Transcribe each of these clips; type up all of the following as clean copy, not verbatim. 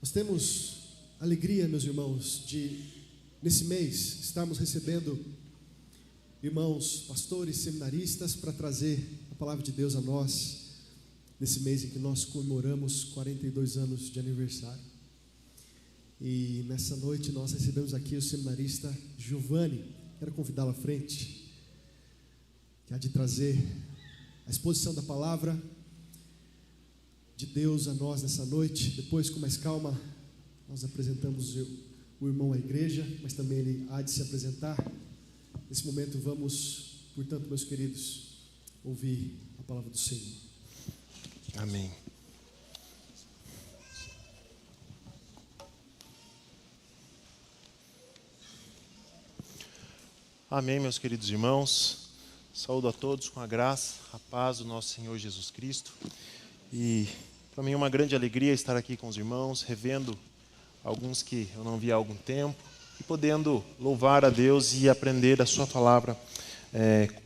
Nós temos alegria, meus irmãos, de nesse mês estarmos recebendo irmãos, pastores, seminaristas para trazer a palavra de Deus a nós, nesse mês em que nós comemoramos 42 anos de aniversário. E nessa noite nós recebemos aqui o seminarista Giovanni. Quero convidá-lo à frente, que há de trazer a exposição da palavra de Deus a nós nessa noite. Depois, com mais calma, nós apresentamos o irmão à igreja, mas também ele há de se apresentar. Nesse momento vamos, portanto, meus queridos, ouvir a palavra do Senhor. Amém. Amém, meus queridos irmãos. Saúdo a todos com a graça, a paz do nosso Senhor Jesus Cristo. E para mim é uma grande alegria estar aqui com os irmãos, revendo alguns que eu não vi há algum tempo, e podendo louvar a Deus e aprender a sua palavra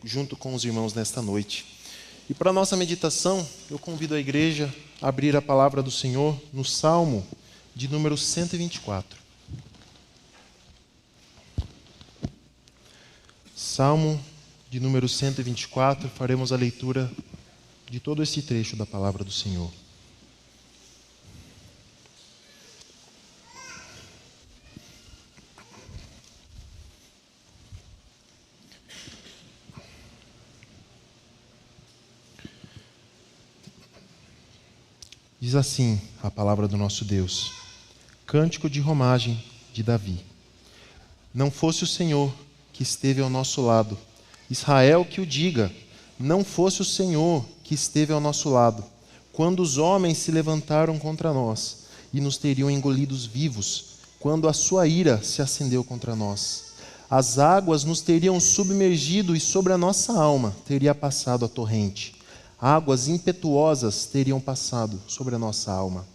junto com os irmãos nesta noite. E para a nossa meditação, eu convido a igreja a abrir a palavra do Senhor no Salmo de número 124. Salmo de número 124, faremos a leitura de todo esse trecho da palavra do Senhor. Diz assim a palavra do nosso Deus: Cântico de romagem de Davi. Não fosse o Senhor que esteve ao nosso lado, Israel que o diga, não fosse o Senhor que esteve ao nosso lado, quando os homens se levantaram contra nós e nos teriam engolidos vivos, quando a sua ira se acendeu contra nós. As águas nos teriam submergido e sobre a nossa alma teria passado a torrente. Águas impetuosas teriam passado sobre a nossa alma.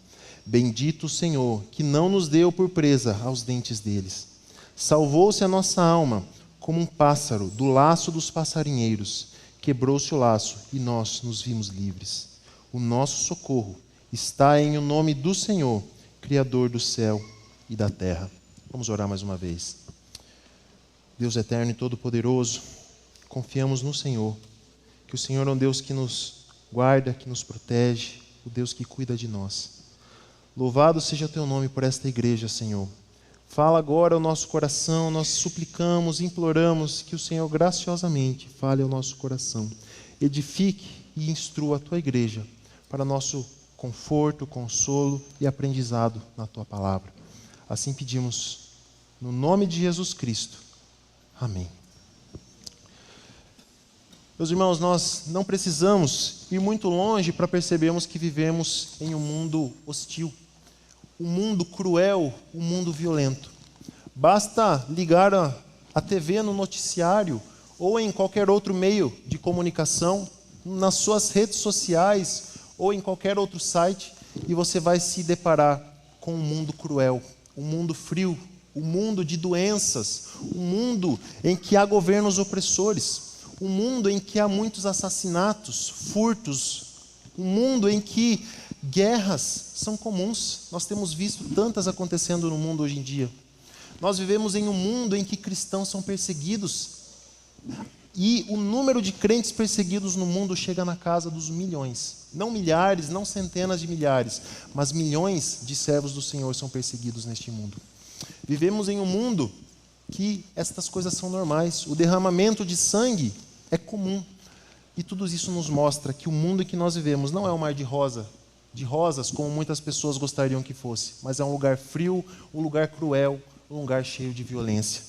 Bendito o Senhor, que não nos deu por presa aos dentes deles. Salvou-se a nossa alma como um pássaro do laço dos passarinheiros. Quebrou-se o laço e nós nos vimos livres. O nosso socorro está em o nome do Senhor, Criador do céu e da terra. Vamos orar mais uma vez. Deus eterno e todo-poderoso, confiamos no Senhor, que o Senhor é um Deus que nos guarda, que nos protege, o Deus que cuida de nós. Louvado seja o teu nome por esta igreja, Senhor. Fala agora ao nosso coração, nós suplicamos, imploramos que o Senhor graciosamente fale ao nosso coração. Edifique e instrua a tua igreja para nosso conforto, consolo e aprendizado na tua palavra. Assim pedimos, no nome de Jesus Cristo. Amém. Meus irmãos, nós não precisamos ir muito longe para percebermos que vivemos em um mundo hostil, um mundo cruel, um mundo violento. Basta ligar a TV no noticiário ou em qualquer outro meio de comunicação, nas suas redes sociais ou em qualquer outro site, e você vai se deparar com um mundo cruel, um mundo frio, um mundo de doenças, um mundo em que há governos opressores, um mundo em que há muitos assassinatos, furtos, um mundo em que guerras são comuns. Nós temos visto tantas acontecendo no mundo hoje em dia. Nós vivemos em um mundo em que cristãos são perseguidos e o número de crentes perseguidos no mundo chega na casa dos milhões. Não milhares, não centenas de milhares, mas milhões de servos do Senhor são perseguidos neste mundo. Vivemos em um mundo que estas coisas são normais. O derramamento de sangue é comum. E tudo isso nos mostra que o mundo em que nós vivemos não é um mar de rosas, como muitas pessoas gostariam que fosse, mas é um lugar frio, um lugar cruel, um lugar cheio de violência.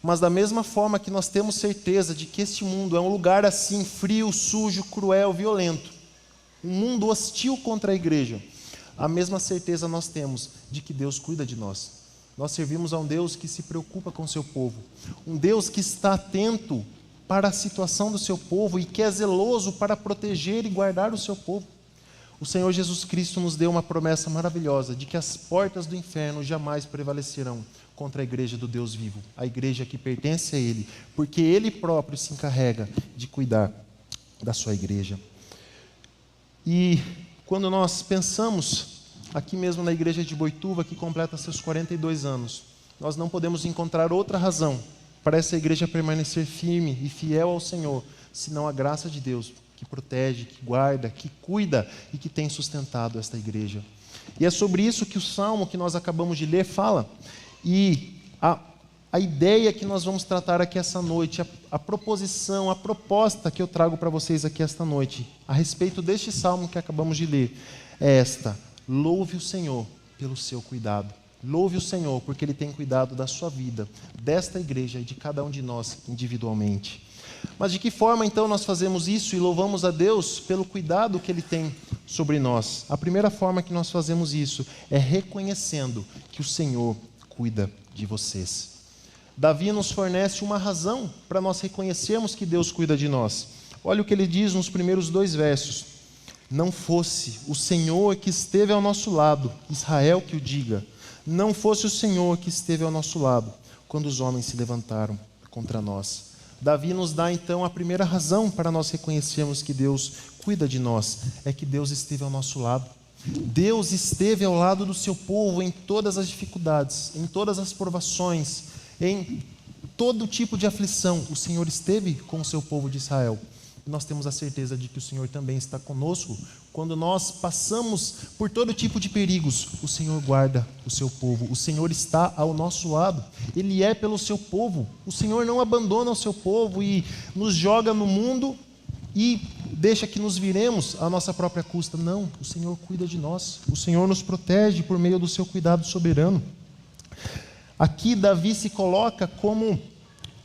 Mas da mesma forma que nós temos certeza de que este mundo é um lugar assim, frio, sujo, cruel, violento, um mundo hostil contra a igreja, a mesma certeza nós temos de que Deus cuida de nós. Nós servimos a um Deus que se preocupa com o seu povo, um Deus que está atento para a situação do seu povo e que é zeloso para proteger e guardar o seu povo. O Senhor Jesus Cristo nos deu uma promessa maravilhosa de que as portas do inferno jamais prevalecerão contra a igreja do Deus vivo, a igreja que pertence a Ele, porque Ele próprio se encarrega de cuidar da sua igreja. E quando nós pensamos aqui mesmo na igreja de Boituva, que completa seus 42 anos, nós não podemos encontrar outra razão para essa igreja permanecer firme e fiel ao Senhor, senão a graça de Deus, que protege, que guarda, que cuida e que tem sustentado esta igreja. E é sobre isso que o salmo que nós acabamos de ler fala. E a ideia que nós vamos tratar aqui essa noite, a proposição, a proposta que eu trago para vocês aqui esta noite, a respeito deste salmo que acabamos de ler, é esta: louve o Senhor pelo seu cuidado. Louve o Senhor porque Ele tem cuidado da sua vida, desta igreja e de cada um de nós individualmente. Mas de que forma então nós fazemos isso e louvamos a Deus pelo cuidado que Ele tem sobre nós? A primeira forma que nós fazemos isso é reconhecendo que o Senhor cuida de vocês. Davi nos fornece uma razão para nós reconhecermos que Deus cuida de nós. Olha o que ele diz nos primeiros 2 versos: não fosse o Senhor que esteve ao nosso lado, Israel que o diga, não fosse o Senhor que esteve ao nosso lado, quando os homens se levantaram contra nós. Davi nos dá então a primeira razão para nós reconhecermos que Deus cuida de nós, é que Deus esteve ao nosso lado. Deus esteve ao lado do seu povo em todas as dificuldades, em todas as provações, em todo tipo de aflição. O Senhor esteve com o seu povo de Israel. Nós temos a certeza de que o Senhor também está conosco. Quando nós passamos por todo tipo de perigos, o Senhor guarda o seu povo. O Senhor está ao nosso lado. Ele é pelo seu povo. O Senhor não abandona o seu povo e nos joga no mundo e deixa que nos viremos à nossa própria custa. Não, o Senhor cuida de nós. O Senhor nos protege por meio do seu cuidado soberano. Aqui Davi se coloca como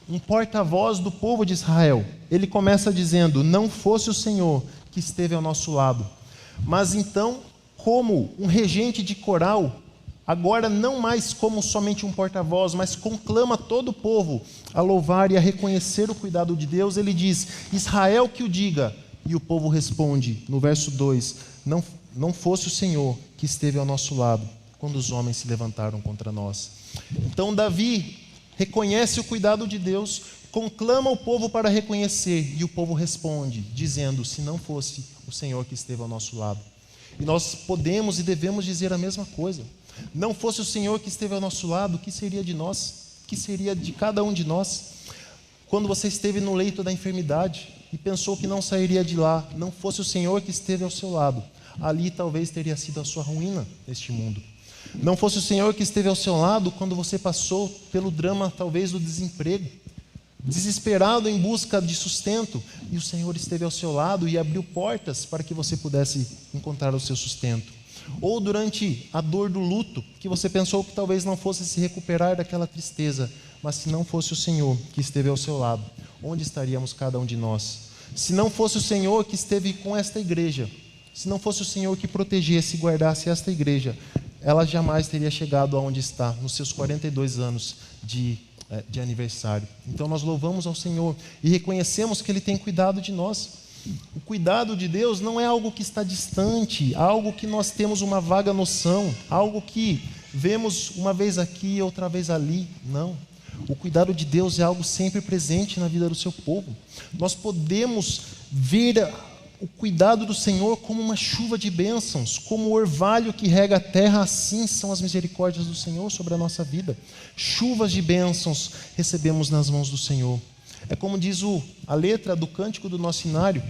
um porta-voz do povo de Israel. Ele começa dizendo: não fosse o Senhor que esteve ao nosso lado. Mas então, como um regente de coral, agora não mais como somente um porta-voz, mas conclama todo o povo a louvar e a reconhecer o cuidado de Deus, ele diz: Israel que o diga. E o povo responde, no verso 2, não fosse o Senhor que esteve ao nosso lado, quando os homens se levantaram contra nós. Então Davi reconhece o cuidado de Deus, conclama o povo para reconhecer, e o povo responde, dizendo: se não fosse o Senhor que esteve ao nosso lado. E nós podemos e devemos dizer a mesma coisa. Não fosse o Senhor que esteve ao nosso lado, o que seria de nós? O que seria de cada um de nós? Quando você esteve no leito da enfermidade e pensou que não sairia de lá, não fosse o Senhor que esteve ao seu lado, ali talvez teria sido a sua ruína neste mundo. Não fosse o Senhor que esteve ao seu lado quando você passou pelo drama talvez do desemprego, desesperado em busca de sustento, e o Senhor esteve ao seu lado e abriu portas para que você pudesse encontrar o seu sustento. Ou durante a dor do luto, que você pensou que talvez não fosse se recuperar daquela tristeza, mas se não fosse o Senhor que esteve ao seu lado, onde estaríamos cada um de nós? Se não fosse o Senhor que esteve com esta igreja, se não fosse o Senhor que protegesse e guardasse esta igreja, ela jamais teria chegado aonde está, nos seus 42 anos de aniversário. Então nós louvamos ao Senhor e reconhecemos que Ele tem cuidado de nós. O cuidado de Deus não é algo que está distante, algo que nós temos uma vaga noção, algo que vemos uma vez aqui, outra vez ali. Não. O cuidado de Deus é algo sempre presente na vida do seu povo. Nós podemos ver o cuidado do Senhor como uma chuva de bênçãos, como o orvalho que rega a terra, assim são as misericórdias do Senhor sobre a nossa vida. Chuvas de bênçãos recebemos nas mãos do Senhor. É como diz a letra do cântico do nosso inário: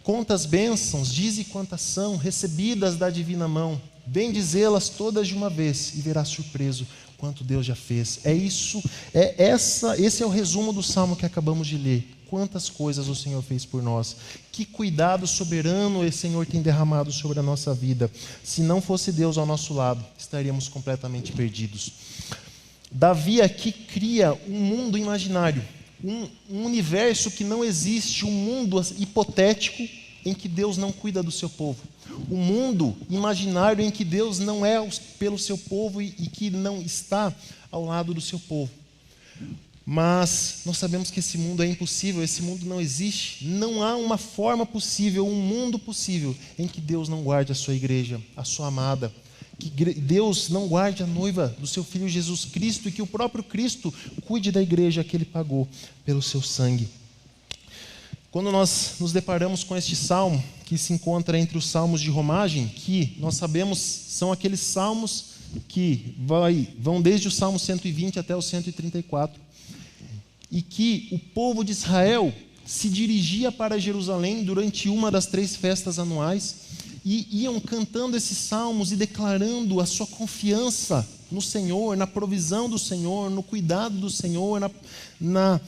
quantas bênçãos, dize quantas são, recebidas da divina mão, vem dizê-las todas de uma vez, e verás surpreso quanto Deus já fez. Esse é o resumo do salmo que acabamos de ler. Quantas coisas o Senhor fez por nós, que cuidado soberano o Senhor tem derramado sobre a nossa vida. Se não fosse Deus ao nosso lado, estaríamos completamente perdidos. Davi aqui cria um mundo imaginário, um universo que não existe, um mundo hipotético em que Deus não cuida do seu povo. Um mundo imaginário em que Deus não é pelo seu povo e que não está ao lado do seu povo. Mas nós sabemos que esse mundo é impossível, esse mundo não existe. Não há uma forma possível, um mundo possível em que Deus não guarde a sua igreja, a sua amada. Que Deus não guarde a noiva do seu Filho Jesus Cristo e que o próprio Cristo cuide da igreja que Ele pagou pelo seu sangue. Quando nós nos deparamos com este salmo, que se encontra entre os salmos de romagem, que nós sabemos são aqueles salmos que vão desde o Salmo 120 até o 134, e que o povo de Israel se dirigia para Jerusalém durante uma das 3 festas anuais, e iam cantando esses salmos e declarando a sua confiança no Senhor, na provisão do Senhor, no cuidado do Senhor, na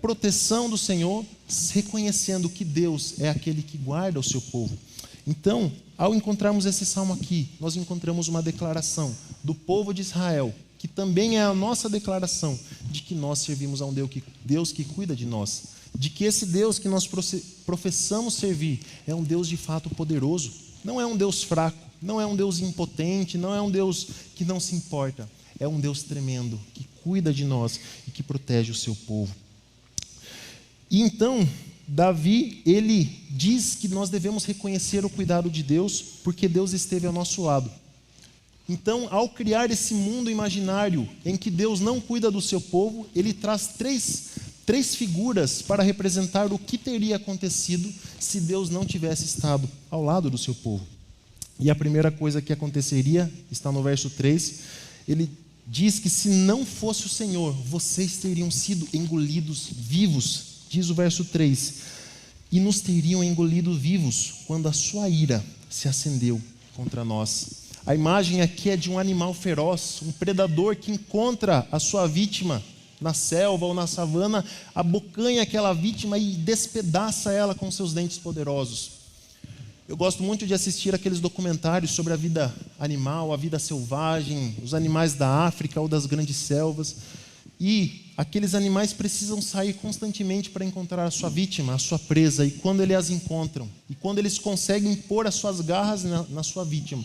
proteção do Senhor, reconhecendo que Deus é aquele que guarda o seu povo. Então, ao encontrarmos esse salmo aqui, nós encontramos uma declaração do povo de Israel, que também é a nossa declaração de que nós servimos a um Deus que cuida de nós, de que esse Deus que nós professamos servir é um Deus de fato poderoso, não é um Deus fraco, não é um Deus impotente, não é um Deus que não se importa, é um Deus tremendo, que cuida de nós e que protege o seu povo. E então, Davi, ele diz que nós devemos reconhecer o cuidado de Deus, porque Deus esteve ao nosso lado. Então, ao criar esse mundo imaginário em que Deus não cuida do seu povo, ele traz três figuras para representar o que teria acontecido se Deus não tivesse estado ao lado do seu povo. E a primeira coisa que aconteceria, está no verso 3, ele diz que se não fosse o Senhor, vocês teriam sido engolidos vivos. Diz o verso 3, e nos teriam engolido vivos quando a sua ira se acendeu contra nós. A imagem aqui é de um animal feroz, um predador que encontra a sua vítima na selva ou na savana, abocanha aquela vítima e despedaça ela com seus dentes poderosos. Eu gosto muito de assistir aqueles documentários sobre a vida animal, a vida selvagem, os animais da África ou das grandes selvas. E aqueles animais precisam sair constantemente para encontrar a sua vítima, a sua presa. E quando eles as encontram, e quando eles conseguem pôr as suas garras na sua vítima,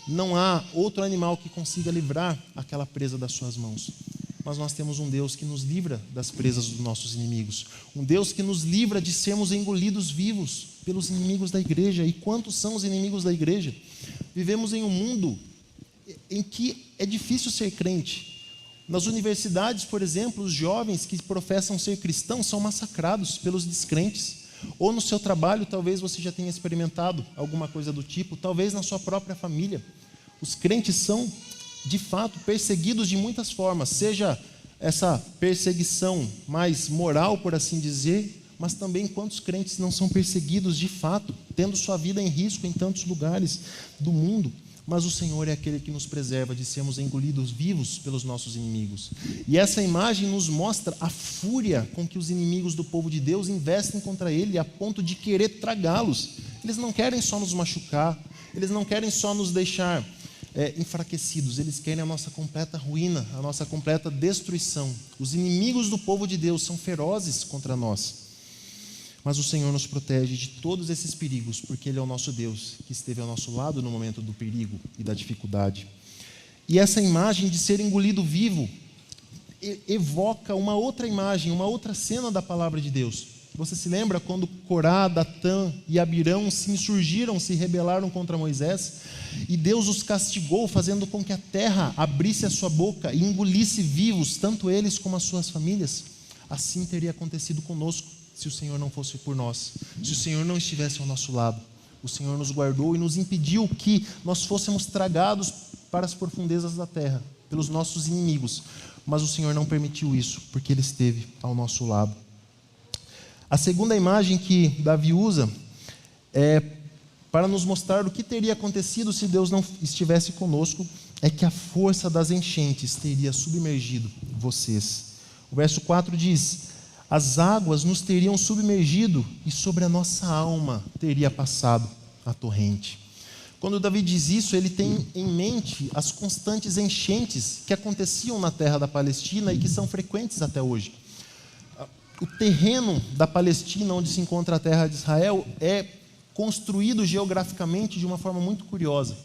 não há outro animal que consiga livrar aquela presa das suas mãos. Mas nós temos um Deus que nos livra das presas dos nossos inimigos. Um Deus que nos livra de sermos engolidos vivos pelos inimigos da igreja. E quantos são os inimigos da igreja? Vivemos em um mundo em que é difícil ser crente. Nas universidades, por exemplo, os jovens que professam ser cristãos são massacrados pelos descrentes. Ou no seu trabalho, talvez você já tenha experimentado alguma coisa do tipo, talvez na sua própria família. Os crentes são, de fato, perseguidos de muitas formas, seja essa perseguição mais moral, por assim dizer, mas também quantos crentes não são perseguidos de fato, tendo sua vida em risco em tantos lugares do mundo. Mas o Senhor é aquele que nos preserva de sermos engolidos vivos pelos nossos inimigos. E essa imagem nos mostra a fúria com que os inimigos do povo de Deus investem contra ele, a ponto de querer tragá-los. Eles não querem só nos machucar, eles não querem só nos deixar enfraquecidos, eles querem a nossa completa ruína, a nossa completa destruição. Os inimigos do povo de Deus são ferozes contra nós. Mas o Senhor nos protege de todos esses perigos, porque Ele é o nosso Deus, que esteve ao nosso lado no momento do perigo e da dificuldade. E essa imagem de ser engolido vivo evoca uma outra imagem, uma outra cena da palavra de Deus. Você se lembra quando Corá, Datã e Abirão se insurgiram, se rebelaram contra Moisés? E Deus os castigou, fazendo com que a terra abrisse a sua boca e engolisse vivos, tanto eles como as suas famílias? Assim teria acontecido conosco, se o Senhor não fosse por nós, se o Senhor não estivesse ao nosso lado. O Senhor nos guardou e nos impediu que nós fôssemos tragados para as profundezas da terra, pelos nossos inimigos. Mas o Senhor não permitiu isso, porque Ele esteve ao nosso lado. A segunda imagem que Davi usa é para nos mostrar o que teria acontecido se Deus não estivesse conosco, é que a força das enchentes teria submergido vocês. O verso 4 diz: as águas nos teriam submergido e sobre a nossa alma teria passado a torrente. Quando Davi diz isso, ele tem em mente as constantes enchentes que aconteciam na terra da Palestina e que são frequentes até hoje. O terreno da Palestina, onde se encontra a terra de Israel, é construído geograficamente de uma forma muito curiosa.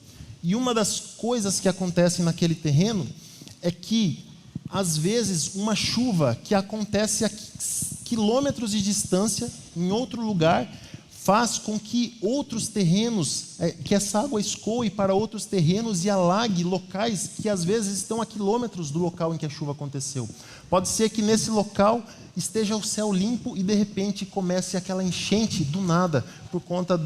E uma das coisas que acontecem naquele terreno é que, às vezes, uma chuva que acontece a quilômetros de distância, em outro lugar, faz com que outros terrenos, que essa água escoe para outros terrenos e alague locais que às vezes estão a quilômetros do local em que a chuva aconteceu. Pode ser que nesse local esteja o céu limpo e de repente comece aquela enchente do nada, por conta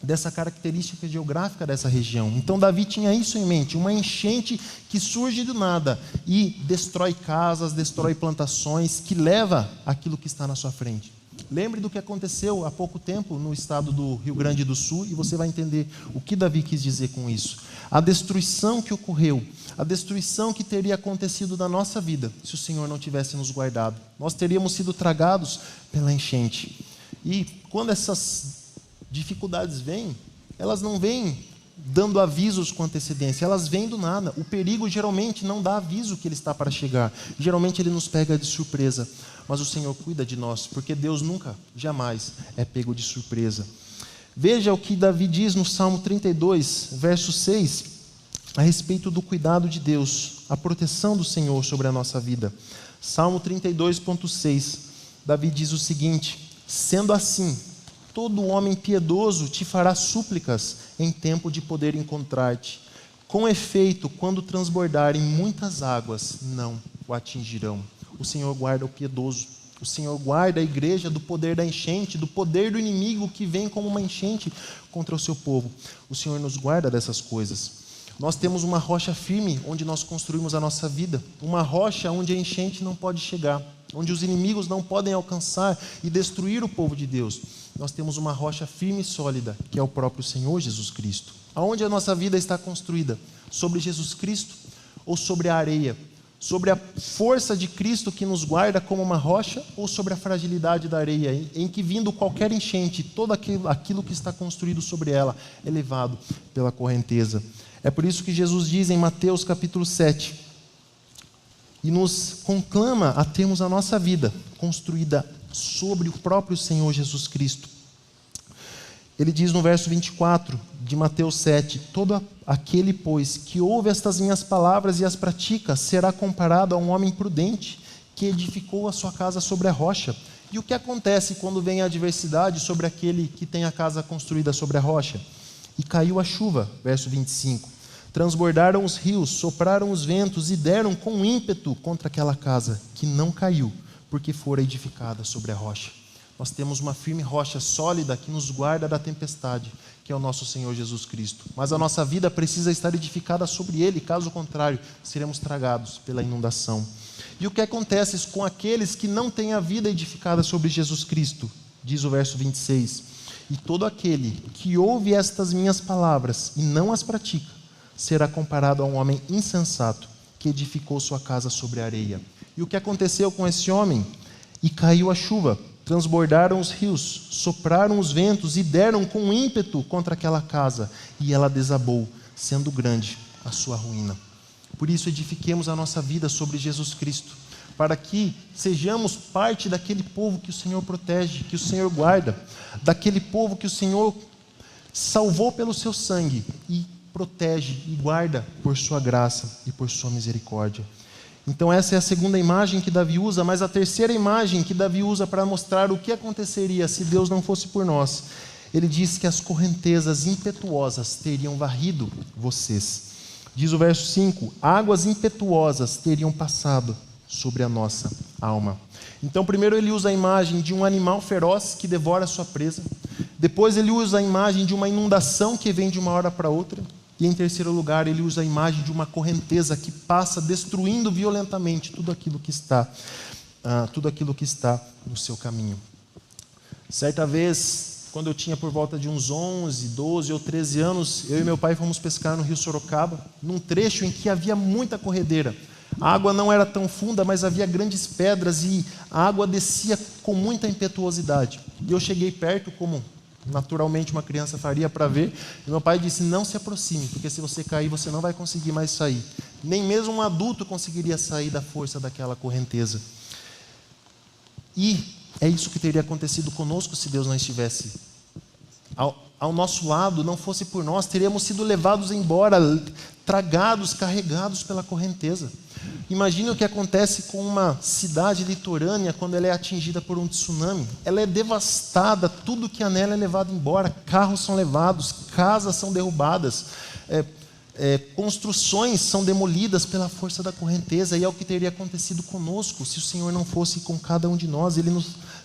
dessa característica geográfica dessa região. Então Davi tinha isso em mente, uma enchente que surge do nada e destrói casas, destrói plantações, que leva aquilo que está na sua frente. Lembre do que aconteceu há pouco tempo no estado do Rio Grande do Sul e você vai entender o que Davi quis dizer com isso. A destruição que ocorreu, a destruição que teria acontecido na nossa vida se o Senhor não tivesse nos guardado. Nós teríamos sido tragados pela enchente. E quando essas dificuldades vêm, elas não vêm dando avisos com antecedência, elas vêm do nada. O perigo geralmente não dá aviso que ele está para chegar. Geralmente ele nos pega de surpresa. Mas o Senhor cuida de nós, porque Deus nunca, jamais é pego de surpresa. Veja o que Davi diz no Salmo 32, verso 6, a respeito do cuidado de Deus, a proteção do Senhor sobre a nossa vida. Salmo 32,6, Davi diz o seguinte: sendo assim, todo homem piedoso te fará súplicas em tempo de poder encontrar-te. Com efeito, quando transbordarem muitas águas, não o atingirão. O Senhor guarda o piedoso. O Senhor guarda a igreja do poder da enchente, do poder do inimigo que vem como uma enchente contra o seu povo. O Senhor nos guarda dessas coisas. Nós temos uma rocha firme onde nós construímos a nossa vida. Uma rocha onde a enchente não pode chegar, onde os inimigos não podem alcançar e destruir o povo de Deus. Nós temos uma rocha firme e sólida, que é o próprio Senhor Jesus Cristo. Aonde a nossa vida está construída? Sobre Jesus Cristo ou sobre a areia? Sobre a força de Cristo que nos guarda como uma rocha, ou sobre a fragilidade da areia, em que vindo qualquer enchente, todo aquilo que está construído sobre ela é levado pela correnteza. É por isso que Jesus diz em Mateus capítulo 7, e nos conclama a termos a nossa vida construída sobre o próprio Senhor Jesus Cristo. Ele diz no verso 24 de Mateus 7, todo aquele, pois, que ouve estas minhas palavras e as pratica, será comparado a um homem prudente que edificou a sua casa sobre a rocha. E o que acontece quando vem a adversidade sobre aquele que tem a casa construída sobre a rocha? E caiu a chuva, verso 25. Transbordaram os rios, sopraram os ventos e deram com ímpeto contra aquela casa, que não caiu, porque fora edificada sobre a rocha. Nós temos uma firme rocha sólida que nos guarda da tempestade, que é o nosso Senhor Jesus Cristo. Mas a nossa vida precisa estar edificada sobre Ele, caso contrário, seremos tragados pela inundação. E o que acontece com aqueles que não têm a vida edificada sobre Jesus Cristo? Diz o verso 26. E todo aquele que ouve estas minhas palavras e não as pratica, será comparado a um homem insensato que edificou sua casa sobre a areia. E o que aconteceu com esse homem? E caiu a chuva. Transbordaram os rios, sopraram os ventos e deram com ímpeto contra aquela casa, e ela desabou, sendo grande a sua ruína. Por isso edifiquemos a nossa vida sobre Jesus Cristo, para que sejamos parte daquele povo que o Senhor protege, que o Senhor guarda, daquele povo que o Senhor salvou pelo seu sangue e protege e guarda por sua graça e por sua misericórdia. Então essa é a segunda imagem que Davi usa, mas a terceira imagem que Davi usa para mostrar o que aconteceria se Deus não fosse por nós. Ele diz que as correntezas impetuosas teriam varrido vocês. Diz o verso 5, águas impetuosas teriam passado sobre a nossa alma. Então primeiro ele usa a imagem de um animal feroz que devora a sua presa. Depois ele usa a imagem de uma inundação que vem de uma hora para outra. E em terceiro lugar, ele usa a imagem de uma correnteza que passa destruindo violentamente tudo aquilo que está no seu caminho. Certa vez, quando eu tinha por volta de uns 11, 12 ou 13 anos, eu e meu pai fomos pescar no Rio Sorocaba, num trecho em que havia muita corredeira. A água não era tão funda, mas havia grandes pedras e a água descia com muita impetuosidade. E eu cheguei perto, como naturalmente uma criança faria, para ver, e meu pai disse: não se aproxime, porque se você cair você não vai conseguir mais sair. Nem mesmo um adulto conseguiria sair da força daquela correnteza. E é isso que teria acontecido conosco se Deus não estivesse ao nosso lado, não fosse por nós, teríamos sido levados embora, tragados, carregados pela correnteza. Imagine o que acontece com uma cidade litorânea quando ela é atingida por um tsunami. Ela é devastada, tudo que há nela é levado embora, carros são levados, casas são derrubadas, construções são demolidas pela força da correnteza, e é o que teria acontecido conosco se o Senhor não fosse com cada um de nós.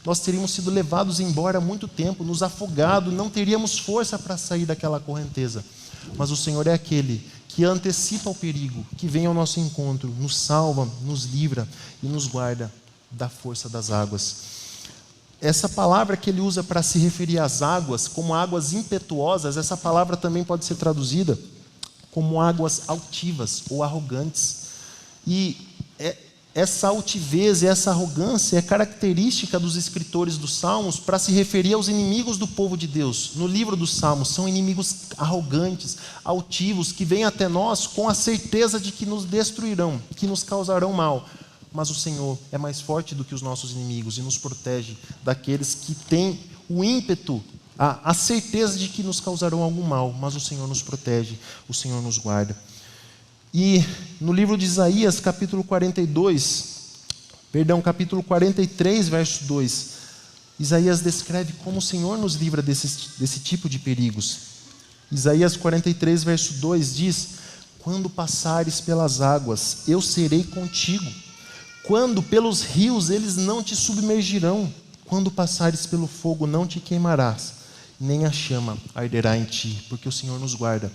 Nós teríamos sido levados embora há muito tempo, nos afogado, não teríamos força para sair daquela correnteza. Mas o Senhor é aquele que antecipa o perigo, que vem ao nosso encontro, nos salva, nos livra e nos guarda da força das águas. Essa palavra que ele usa para se referir às águas, como águas impetuosas, essa palavra também pode ser traduzida como águas altivas ou arrogantes. E essa altivez e essa arrogância é característica dos escritores dos Salmos para se referir aos inimigos do povo de Deus. No livro dos Salmos, são inimigos arrogantes, altivos, que vêm até nós com a certeza de que nos destruirão, que nos causarão mal. Mas o Senhor é mais forte do que os nossos inimigos e nos protege daqueles que têm o ímpeto, a certeza de que nos causarão algum mal, mas o Senhor nos protege, o Senhor nos guarda. E no livro de Isaías, capítulo 43, verso 2, Isaías descreve como o Senhor nos livra desse tipo de perigos. Isaías 43, verso 2 diz: quando passares pelas águas, eu serei contigo. Quando pelos rios, eles não te submergirão. Quando passares pelo fogo, não te queimarás, nem a chama arderá em ti, porque o Senhor nos guarda.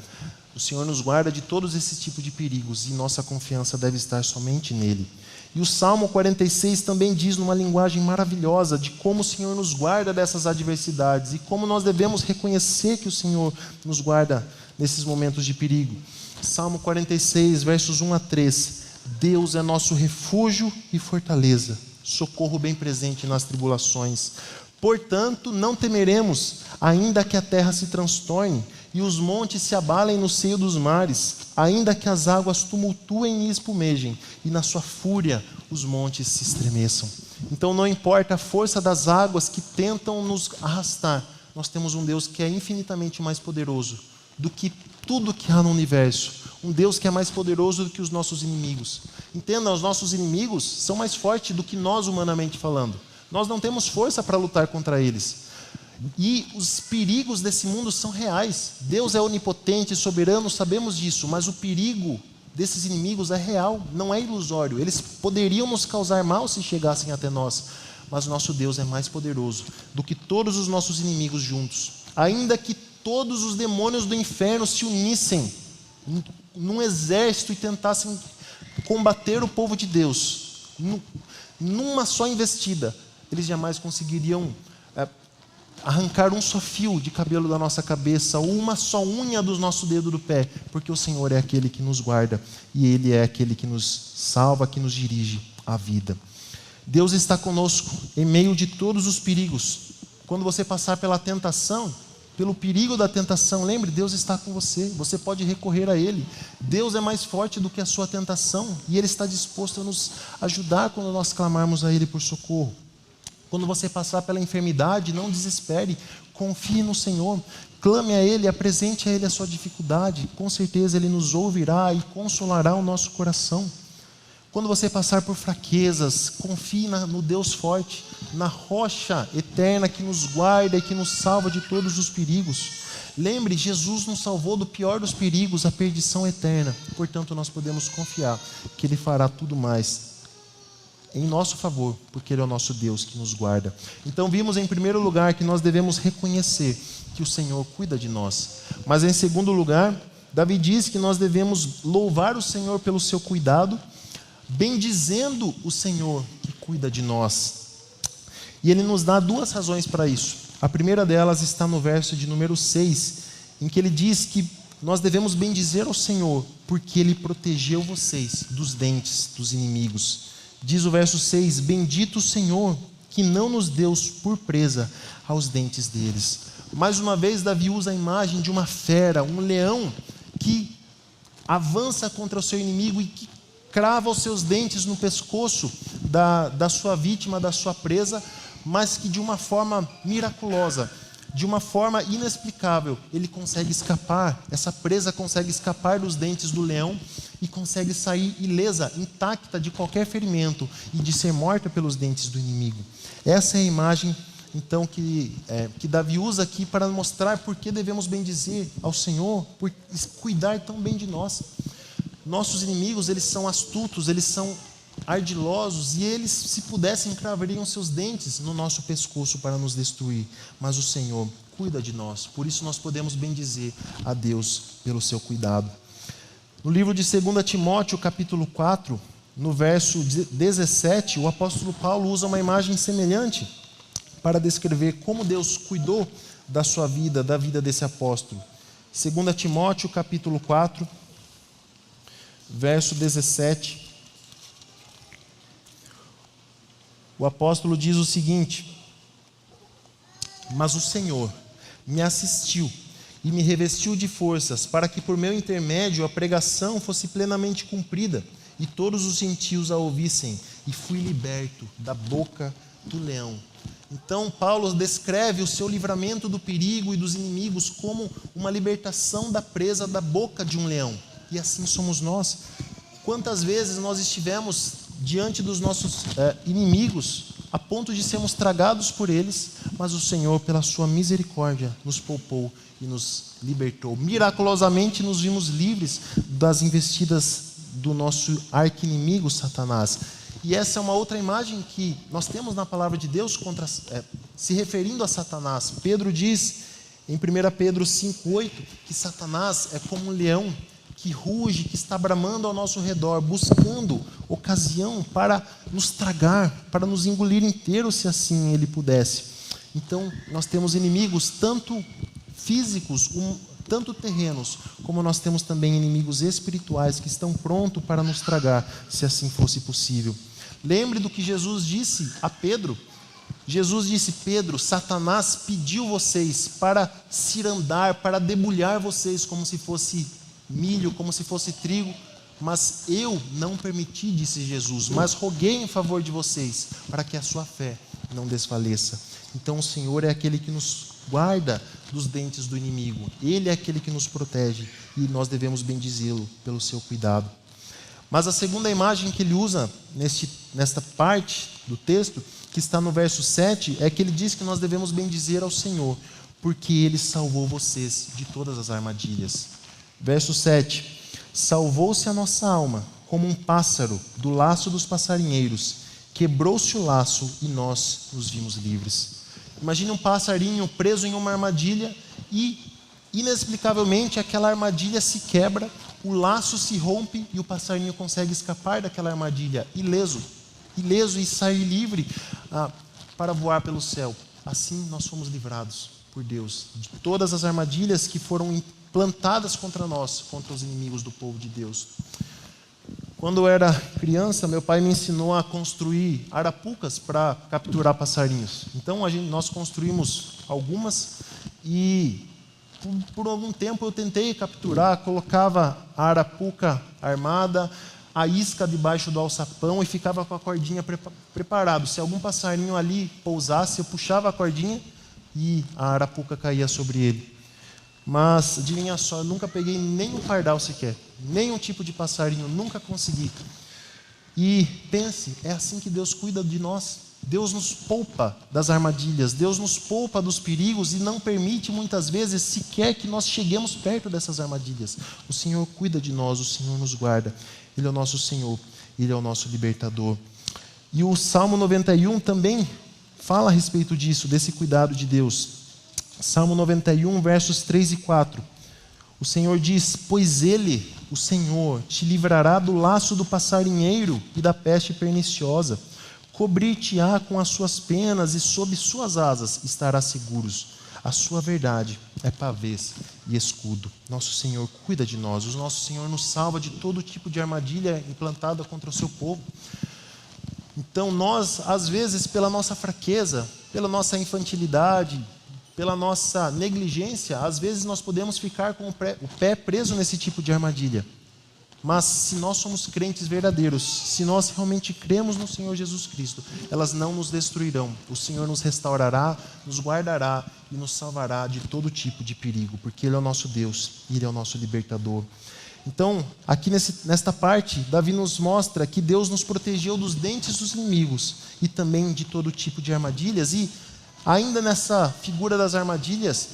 O Senhor nos guarda de todos esses tipos de perigos, e nossa confiança deve estar somente nele. E o Salmo 46 também diz, numa linguagem maravilhosa, de como o Senhor nos guarda dessas adversidades, e como nós devemos reconhecer que o Senhor nos guarda nesses momentos de perigo. Salmo 46, versos 1 a 3. Deus é nosso refúgio e fortaleza, socorro bem presente nas tribulações. Portanto, não temeremos, ainda que a terra se transtorne e os montes se abalem no seio dos mares, ainda que as águas tumultuem e espumejem, e na sua fúria os montes se estremeçam. Então não importa a força das águas que tentam nos arrastar, nós temos um Deus que é infinitamente mais poderoso do que tudo que há no universo. Um Deus que é mais poderoso do que os nossos inimigos. Entenda, os nossos inimigos são mais fortes do que nós, humanamente falando. Nós não temos força para lutar contra eles. E os perigos desse mundo são reais. Deus é onipotente, soberano, sabemos disso, mas o perigo desses inimigos é real, não é ilusório. Eles poderiam nos causar mal se chegassem até nós, mas o nosso Deus é mais poderoso do que todos os nossos inimigos juntos. Ainda que todos os demônios do inferno se unissem num exército e tentassem combater o povo de Deus, numa só investida, eles jamais conseguiriam arrancar um só fio de cabelo da nossa cabeça, ou uma só unha do nosso dedo do pé, porque o Senhor é aquele que nos guarda, e Ele é aquele que nos salva, que nos dirige à vida. Deus está conosco em meio de todos os perigos. Quando você passar pela tentação, pelo perigo da tentação, lembre, Deus está com você, você pode recorrer a Ele. Deus é mais forte do que a sua tentação, e Ele está disposto a nos ajudar quando nós clamarmos a Ele por socorro. Quando você passar pela enfermidade, não desespere, confie no Senhor, clame a Ele, apresente a Ele a sua dificuldade, com certeza Ele nos ouvirá e consolará o nosso coração. Quando você passar por fraquezas, confie no Deus forte, na rocha eterna que nos guarda e que nos salva de todos os perigos. Lembre, Jesus nos salvou do pior dos perigos, a perdição eterna. Portanto, nós podemos confiar que Ele fará tudo mais em nosso favor, porque Ele é o nosso Deus que nos guarda. Então vimos em primeiro lugar que nós devemos reconhecer que o Senhor cuida de nós. Mas em segundo lugar, Davi diz que nós devemos louvar o Senhor pelo seu cuidado, bendizendo o Senhor que cuida de nós. E Ele nos dá duas razões para isso. A primeira delas está no verso de número 6, em que Ele diz que nós devemos bendizer ao Senhor, porque Ele protegeu vocês dos dentes dos inimigos. Diz o verso 6, bendito o Senhor, que não nos deu por presa aos dentes deles. Mais uma vez, Davi usa a imagem de uma fera, um leão, que avança contra o seu inimigo e que crava os seus dentes no pescoço da sua vítima, da sua presa, mas que de uma forma miraculosa, de uma forma inexplicável, ele consegue escapar, essa presa consegue escapar dos dentes do leão, e consegue sair ilesa, intacta de qualquer ferimento e de ser morta pelos dentes do inimigo. Essa é a imagem, então, que Davi usa aqui para mostrar por que devemos bendizer ao Senhor, por cuidar tão bem de nós. Nossos inimigos, eles são astutos, eles são ardilosos, e eles, se pudessem, cravariam seus dentes no nosso pescoço para nos destruir. Mas o Senhor cuida de nós, por isso nós podemos bendizer a Deus pelo seu cuidado. No livro de 2 Timóteo, capítulo 4, no verso 17, o apóstolo Paulo usa uma imagem semelhante para descrever como Deus cuidou da sua vida, da vida desse apóstolo. 2 Timóteo, capítulo 4, verso 17. O apóstolo diz o seguinte: mas o Senhor me assistiu e me revestiu de forças, para que por meu intermédio a pregação fosse plenamente cumprida, e todos os gentios a ouvissem, e fui liberto da boca do leão. Então Paulo descreve o seu livramento do perigo e dos inimigos como uma libertação da presa da boca de um leão. E assim somos nós. Quantas vezes nós estivemos diante dos nossos inimigos, a ponto de sermos tragados por eles, mas o Senhor, pela sua misericórdia, nos poupou e nos libertou. Miraculosamente nos vimos livres das investidas do nosso arqui-inimigo Satanás. E essa é uma outra imagem que nós temos na palavra de Deus se referindo a Satanás. Pedro diz em 1 Pedro 5,8 que Satanás é como um leão que ruge, que está bramando ao nosso redor, buscando ocasião para nos tragar, para nos engolir inteiro, se assim ele pudesse. Então, nós temos inimigos tanto físicos, tanto terrenos, como nós temos também inimigos espirituais que estão prontos para nos tragar, se assim fosse possível. Lembre do que Jesus disse a Pedro. Jesus disse: Pedro, Satanás pediu vocês para cirandar, para debulhar vocês como se fosse milho, como se fosse trigo, mas eu não permiti, disse Jesus, mas roguei em favor de vocês, para que a sua fé não desfaleça. Então o Senhor é aquele que nos guarda dos dentes do inimigo, Ele é aquele que nos protege, e nós devemos bendizê-lo pelo seu cuidado. Mas a segunda imagem que ele usa nesta parte do texto, que está no verso 7, é que ele diz que nós devemos bendizer ao Senhor, porque Ele salvou vocês de todas as armadilhas. Verso 7: salvou-se a nossa alma como um pássaro do laço dos passarinheiros, quebrou-se o laço e nós nos vimos livres. Imagine um passarinho preso em uma armadilha e, inexplicavelmente, aquela armadilha se quebra, o laço se rompe e o passarinho consegue escapar daquela armadilha ileso e sair livre para voar pelo céu. Assim nós fomos livrados por Deus de todas as armadilhas que foram plantadas contra nós, contra os inimigos do povo de Deus. Quando eu era criança, meu pai me ensinou a construir arapucas para capturar passarinhos. Então nós construímos algumas e por algum tempo eu tentei capturar, colocava a arapuca armada, a isca debaixo do alçapão e ficava com a cordinha preparado. Se algum passarinho ali pousasse, eu puxava a cordinha e a arapuca caía sobre ele. Mas, adivinha só, eu nunca peguei nem um pardal sequer, nenhum tipo de passarinho, nunca consegui. E pense, é assim que Deus cuida de nós. Deus nos poupa das armadilhas, Deus nos poupa dos perigos e não permite muitas vezes sequer que nós cheguemos perto dessas armadilhas. O Senhor cuida de nós, o Senhor nos guarda. Ele é o nosso Senhor, Ele é o nosso libertador. E o Salmo 91 também fala a respeito disso, desse cuidado de Deus. Salmo 91, versos 3 e 4. O Senhor diz: pois Ele, o Senhor, te livrará do laço do passarinheiro e da peste perniciosa. Cobrir-te-á com as suas penas e sob suas asas estarás seguros. A sua verdade é pavês e escudo. Nosso Senhor cuida de nós. O nosso Senhor nos salva de todo tipo de armadilha implantada contra o seu povo. Então nós, às vezes, pela nossa fraqueza, pela nossa infantilidade, pela nossa negligência, às vezes nós podemos ficar com o pé preso nesse tipo de armadilha. Mas se nós somos crentes verdadeiros, se nós realmente cremos no Senhor Jesus Cristo, elas não nos destruirão. O Senhor nos restaurará, nos guardará e nos salvará de todo tipo de perigo, porque Ele é o nosso Deus, Ele é o nosso libertador. Então, aqui nesta parte, Davi nos mostra que Deus nos protegeu dos dentes dos inimigos e também de todo tipo de armadilhas. E ainda nessa figura das armadilhas,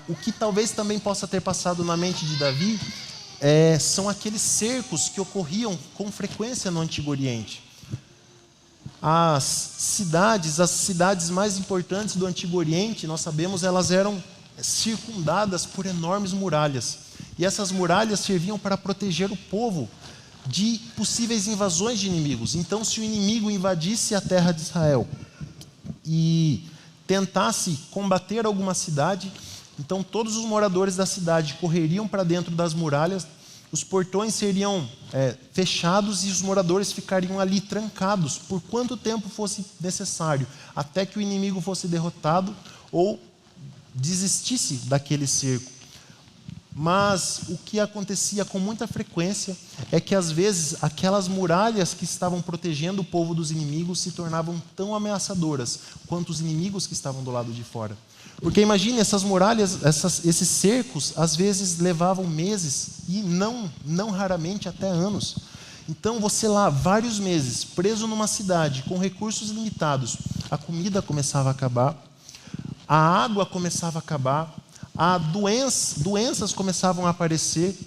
o que talvez também possa ter passado na mente de Davi são aqueles cercos que ocorriam com frequência no Antigo Oriente. As cidades mais importantes do Antigo Oriente, nós sabemos, elas eram circundadas por enormes muralhas. E essas muralhas serviam para proteger o povo de possíveis invasões de inimigos. Então, se o inimigo invadisse a terra de Israel e tentasse combater alguma cidade, então todos os moradores da cidade correriam para dentro das muralhas, os portões seriam fechados e os moradores ficariam ali trancados por quanto tempo fosse necessário, até que o inimigo fosse derrotado ou desistisse daquele cerco. Mas o que acontecia com muita frequência é que, às vezes, aquelas muralhas que estavam protegendo o povo dos inimigos se tornavam tão ameaçadoras quanto os inimigos que estavam do lado de fora. Porque imagine, essas muralhas, esses cercos, às vezes levavam meses e não raramente até anos. Então, você lá, vários meses, preso numa cidade com recursos limitados, a comida começava a acabar, a água começava a acabar, doenças começavam a aparecer,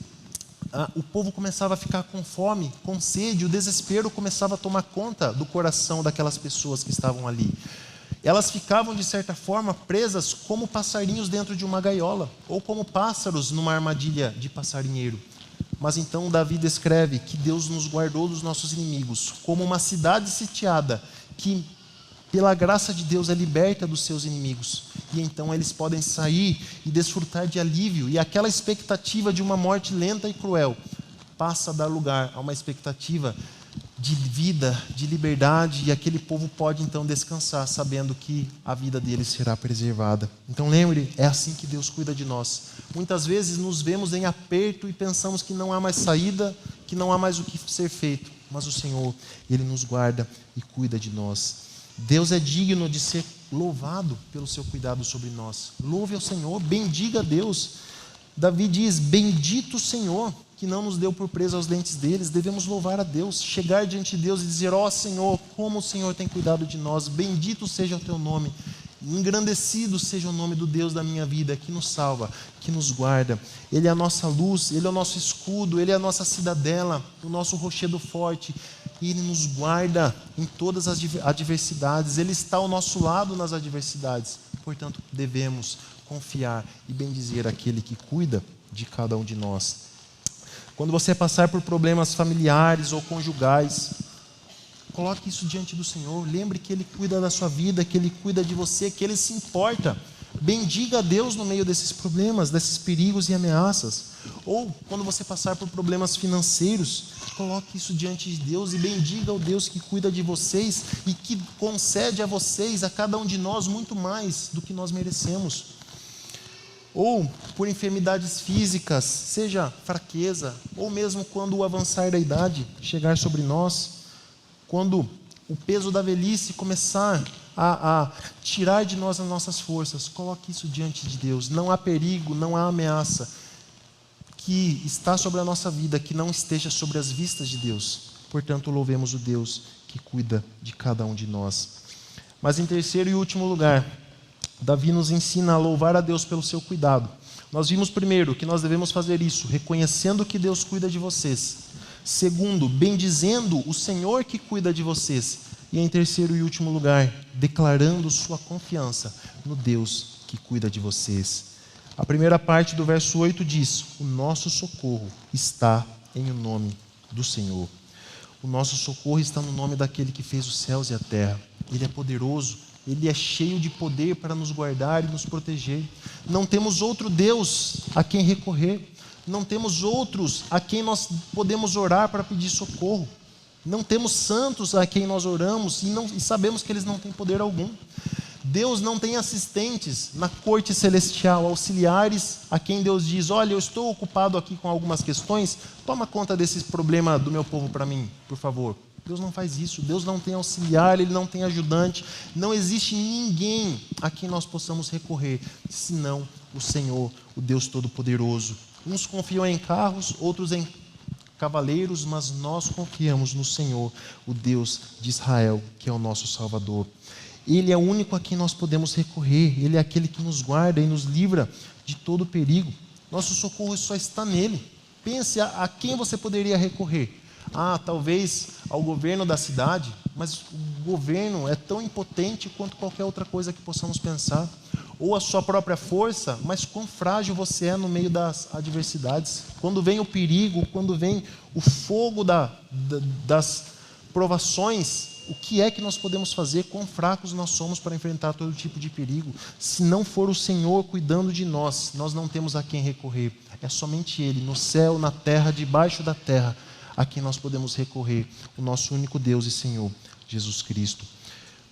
o povo começava a ficar com fome, com sede, o desespero começava a tomar conta do coração daquelas pessoas que estavam ali. Elas ficavam, de certa forma, presas como passarinhos dentro de uma gaiola, ou como pássaros numa armadilha de passarinheiro. Mas então Davi descreve que Deus nos guardou dos nossos inimigos, como uma cidade sitiada, que pela graça de Deus é liberta dos seus inimigos. E então eles podem sair e desfrutar de alívio. E aquela expectativa de uma morte lenta e cruel passa a dar lugar a uma expectativa de vida, de liberdade. E aquele povo pode então descansar, sabendo que a vida deles será preservada. Então lembre, é assim que Deus cuida de nós. Muitas vezes nos vemos em aperto e pensamos que não há mais saída, que não há mais o que ser feito. Mas o Senhor, Ele nos guarda e cuida de nós. Deus é digno de ser louvado pelo seu cuidado sobre nós. Louve ao Senhor, bendiga a Deus. Davi diz, bendito o Senhor, que não nos deu por presa aos dentes deles. Devemos louvar a Deus, chegar diante de Deus e dizer, ó Senhor, como o Senhor tem cuidado de nós, bendito seja o teu nome, engrandecido seja o nome do Deus da minha vida, que nos salva, que nos guarda. Ele é a nossa luz, Ele é o nosso escudo, Ele é a nossa cidadela, o nosso rochedo forte. E Ele nos guarda em todas as adversidades. Ele está ao nosso lado nas adversidades. Portanto, devemos confiar e bendizer aquele que cuida de cada um de nós. Quando você passar por problemas familiares ou conjugais, coloque isso diante do Senhor. Lembre que Ele cuida da sua vida, que Ele cuida de você, que Ele se importa. Bendiga a Deus no meio desses problemas, desses perigos e ameaças. Ou quando você passar por problemas financeiros, coloque isso diante de Deus e bendiga o Deus que cuida de vocês e que concede a vocês, a cada um de nós, muito mais do que nós merecemos. Ou por enfermidades físicas, seja fraqueza, ou mesmo quando o avançar da idade chegar sobre nós, quando o peso da velhice começar a tirar de nós as nossas forças, coloque isso diante de Deus. Não há perigo, não há ameaça que está sobre a nossa vida, que não esteja sobre as vistas de Deus. Portanto, louvemos o Deus que cuida de cada um de nós. Mas em terceiro e último lugar, Davi nos ensina a louvar a Deus pelo seu cuidado. Nós vimos primeiro que nós devemos fazer isso, reconhecendo que Deus cuida de vocês. Segundo, bendizendo o Senhor que cuida de vocês. E em terceiro e último lugar, declarando sua confiança no Deus que cuida de vocês. A primeira parte do verso 8 diz, o nosso socorro está em o nome do Senhor. O nosso socorro está no nome daquele que fez os céus e a terra. Ele é poderoso, Ele é cheio de poder para nos guardar e nos proteger. Não temos outro Deus a quem recorrer. Não temos outros a quem nós podemos orar para pedir socorro. Não temos santos a quem nós oramos e sabemos que eles não têm poder algum. Deus não tem assistentes na corte celestial, auxiliares a quem Deus diz, olha, eu estou ocupado aqui com algumas questões, toma conta desse problema do meu povo para mim, por favor. Deus não faz isso, Deus não tem auxiliar, Ele não tem ajudante, não existe ninguém a quem nós possamos recorrer, senão o Senhor, o Deus Todo-Poderoso. Uns confiam em carros, outros em cavaleiros, mas nós confiamos no Senhor, o Deus de Israel, que é o nosso Salvador. Ele é o único a quem nós podemos recorrer. Ele é aquele que nos guarda e nos livra de todo perigo. Nosso socorro só está nele. Pense a quem você poderia recorrer. Talvez ao governo da cidade, mas o governo é tão impotente quanto qualquer outra coisa que possamos pensar. Ou a sua própria força, mas quão frágil você é no meio das adversidades. Quando vem o perigo, quando vem o fogo das provações, o que é que nós podemos fazer? Quão fracos nós somos para enfrentar todo tipo de perigo? Se não for o Senhor cuidando de nós, nós não temos a quem recorrer. É somente Ele, no céu, na terra, debaixo da terra, a quem nós podemos recorrer, o nosso único Deus e Senhor, Jesus Cristo.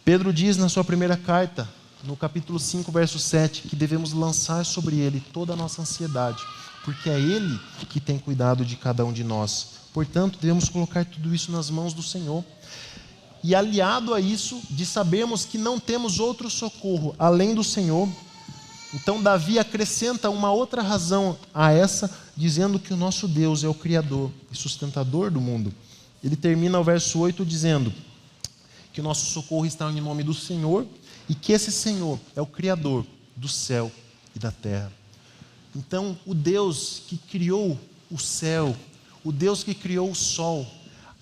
Pedro diz na sua primeira carta, no capítulo 5, verso 7, que devemos lançar sobre Ele toda a nossa ansiedade, porque é Ele que tem cuidado de cada um de nós. Portanto, devemos colocar tudo isso nas mãos do Senhor. E aliado a isso, de sabermos que não temos outro socorro além do Senhor, então Davi acrescenta uma outra razão a essa, dizendo que o nosso Deus é o Criador e sustentador do mundo. Ele termina o verso 8 dizendo que o nosso socorro está em nome do Senhor e que esse Senhor é o Criador do céu e da terra. Então, o Deus que criou o céu, o Deus que criou o sol,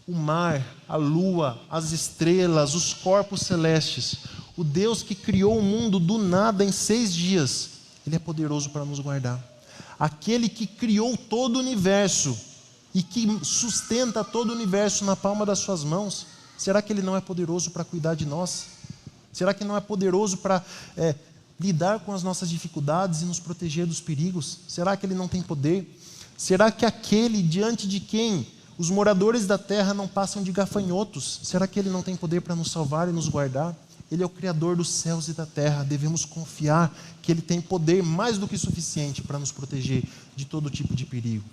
o mar, a lua, as estrelas, os corpos celestes, o Deus que criou o mundo do nada em 6 dias, Ele é poderoso para nos guardar. Aquele que criou todo o universo e que sustenta todo o universo na palma das suas mãos, será que Ele não é poderoso para cuidar de nós? Será que não é poderoso para lidar com as nossas dificuldades e nos proteger dos perigos? Será que Ele não tem poder? Será que aquele diante de quem os moradores da terra não passam de gafanhotos, será que Ele não tem poder para nos salvar e nos guardar? Ele é o Criador dos céus e da terra. Devemos confiar que Ele tem poder mais do que suficiente para nos proteger de todo tipo de perigo.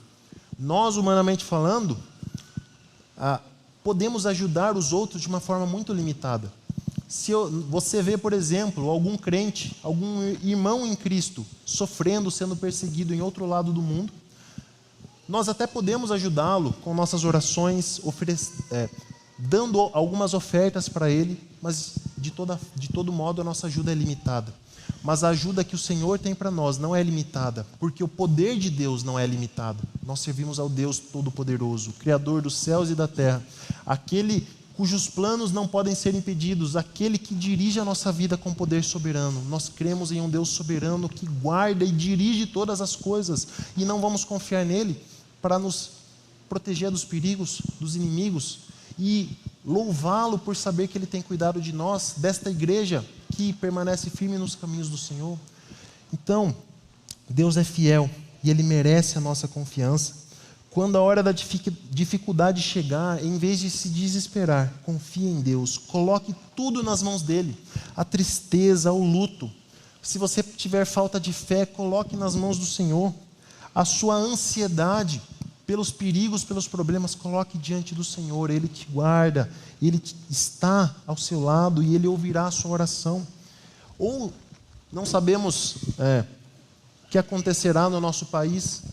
Nós, humanamente falando, podemos ajudar os outros de uma forma muito limitada. Se você vê, por exemplo, algum crente, algum irmão em Cristo sofrendo, sendo perseguido em outro lado do mundo, nós até podemos ajudá-lo com nossas orações, dando algumas ofertas para ele, mas de todo modo a nossa ajuda é limitada. Mas a ajuda que o Senhor tem para nós não é limitada, porque o poder de Deus não é limitado. Nós servimos ao Deus Todo-Poderoso, Criador dos céus e da terra, aquele cujos planos não podem ser impedidos, aquele que dirige a nossa vida com poder soberano. Nós cremos em um Deus soberano que guarda e dirige todas as coisas, e não vamos confiar nele para nos proteger dos perigos, dos inimigos, e louvá-lo por saber que Ele tem cuidado de nós, desta igreja que permanece firme nos caminhos do Senhor. Então, Deus é fiel e Ele merece a nossa confiança. Quando a hora da dificuldade chegar, em vez de se desesperar, confie em Deus, coloque tudo nas mãos dEle, a tristeza, o luto. Se você tiver falta de fé, coloque nas mãos do Senhor. A sua ansiedade pelos perigos, pelos problemas, coloque diante do Senhor. Ele te guarda, Ele está ao seu lado e Ele ouvirá a sua oração. Ou não sabemos o que acontecerá no nosso país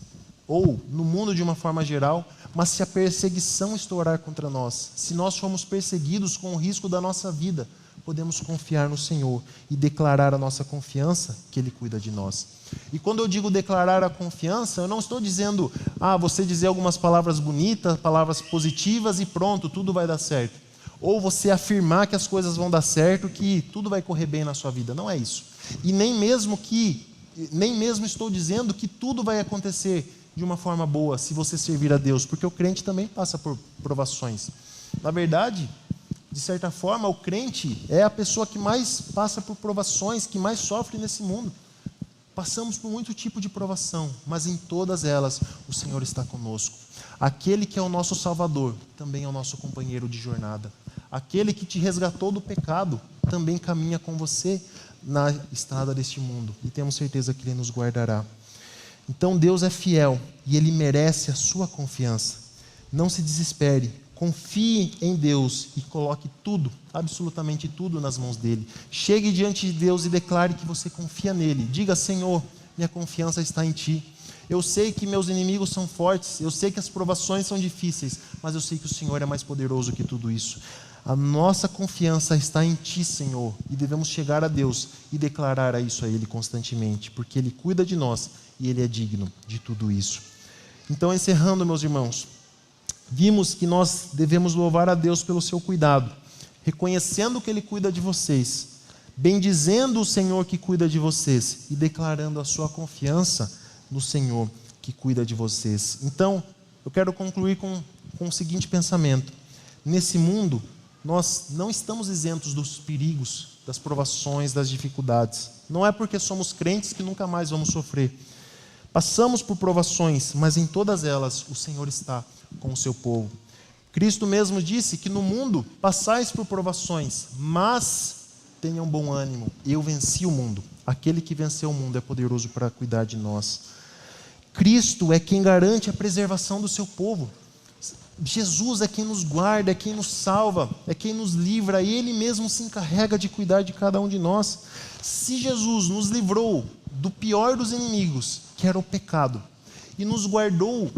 ou no mundo de uma forma geral, mas se a perseguição estourar contra nós, se nós formos perseguidos com o risco da nossa vida, podemos confiar no Senhor e declarar a nossa confiança que Ele cuida de nós. E quando eu digo declarar a confiança, eu não estou dizendo, você dizer algumas palavras bonitas, palavras positivas e pronto, tudo vai dar certo. Ou você afirmar que as coisas vão dar certo, que tudo vai correr bem na sua vida. Não é isso. E nem mesmo estou dizendo que tudo vai acontecer de uma forma boa se você servir a Deus, porque o crente também passa por provações. Na verdade, de certa forma, o crente é a pessoa que mais passa por provações, que mais sofre nesse mundo. Passamos por muito tipo de provação, mas em todas elas o Senhor está conosco. Aquele que é o nosso Salvador também é o nosso companheiro de jornada. Aquele que te resgatou do pecado também caminha com você na estrada deste mundo. E temos certeza que Ele nos guardará. Então Deus é fiel e Ele merece a sua confiança. Não se desespere. Confie em Deus e coloque tudo, absolutamente tudo nas mãos dEle. Chegue diante de Deus e declare que você confia nele. Diga, Senhor, minha confiança está em Ti. Eu sei que meus inimigos são fortes, eu sei que as provações são difíceis, mas eu sei que o Senhor é mais poderoso que tudo isso. A nossa confiança está em Ti, Senhor, e devemos chegar a Deus e declarar isso a Ele constantemente, porque Ele cuida de nós e Ele é digno de tudo isso. Então, encerrando, meus irmãos, vimos que nós devemos louvar a Deus pelo seu cuidado, reconhecendo que Ele cuida de vocês, bendizendo o Senhor que cuida de vocês e declarando a sua confiança no Senhor que cuida de vocês. Então, eu quero concluir com o seguinte pensamento: nesse mundo, nós não estamos isentos dos perigos, das provações, das dificuldades. Não é porque somos crentes que nunca mais vamos sofrer. Passamos por provações, mas em todas elas o Senhor está com o seu povo. Cristo mesmo disse que no mundo passais por provações, mas tenham bom ânimo, eu venci o mundo. Aquele que venceu o mundo é poderoso para cuidar de nós. Cristo é quem garante a preservação do seu povo. Jesus é quem nos guarda, é quem nos salva, é quem nos livra. Ele mesmo se encarrega de cuidar de cada um de nós. Se Jesus nos livrou do pior dos inimigos, que era o pecado, e nos guardou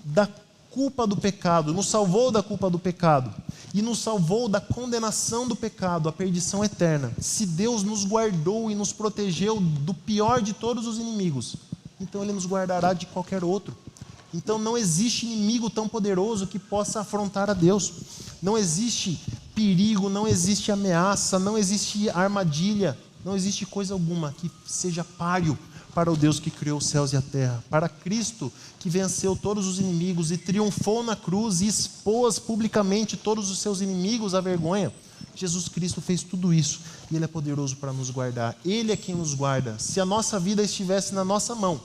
da culpa do pecado, nos salvou da culpa do pecado, e nos salvou da condenação do pecado, a perdição eterna. Se Deus nos guardou e nos protegeu do pior de todos os inimigos, então Ele nos guardará de qualquer outro. Então não existe inimigo tão poderoso que possa afrontar a Deus. Não existe perigo, não existe ameaça, não existe armadilha, não existe coisa alguma que seja páreo para o Deus que criou os céus e a terra. Para Cristo, que venceu todos os inimigos e triunfou na cruz e expôs publicamente todos os seus inimigos à vergonha. Jesus Cristo fez tudo isso e Ele é poderoso para nos guardar. Ele é quem nos guarda. Se a nossa vida estivesse na nossa mão,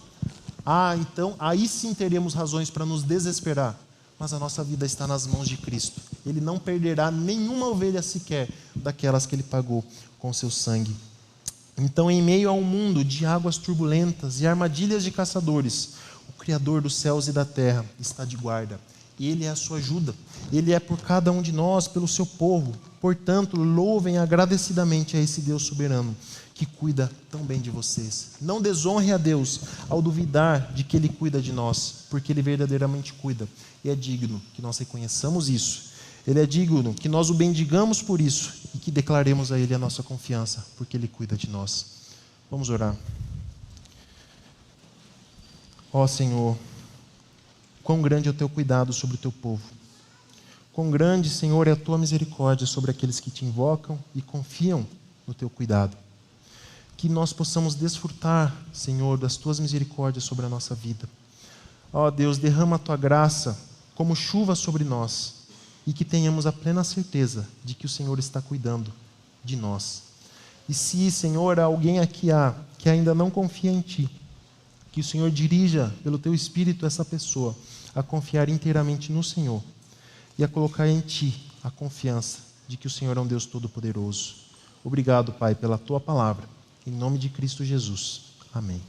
então aí sim teríamos razões para nos desesperar. Mas a nossa vida está nas mãos de Cristo. Ele não perderá nenhuma ovelha sequer daquelas que Ele pagou com seu sangue. Então, em meio a um mundo de águas turbulentas e armadilhas de caçadores, o Criador dos céus e da terra está de guarda. Ele é a sua ajuda. Ele é por cada um de nós, pelo seu povo. Portanto, louvem agradecidamente a esse Deus soberano que cuida tão bem de vocês. Não desonre a Deus ao duvidar de que Ele cuida de nós, porque Ele verdadeiramente cuida. E é digno que nós reconheçamos isso. Ele é digno que nós o bendigamos por isso e que declaremos a Ele a nossa confiança, porque Ele cuida de nós. Vamos orar. Ó Senhor, quão grande é o Teu cuidado sobre o Teu povo. Quão grande, Senhor, é a Tua misericórdia sobre aqueles que Te invocam e confiam no Teu cuidado. Que nós possamos desfrutar, Senhor, das Tuas misericórdias sobre a nossa vida. Ó Deus, derrama a Tua graça como chuva sobre nós e que tenhamos a plena certeza de que o Senhor está cuidando de nós. E se, Senhor, alguém aqui há que ainda não confia em Ti, que o Senhor dirija pelo Teu Espírito essa pessoa a confiar inteiramente no Senhor e a colocar em Ti a confiança de que o Senhor é um Deus todo-poderoso. Obrigado, Pai, pela Tua palavra. Em nome de Cristo Jesus. Amém.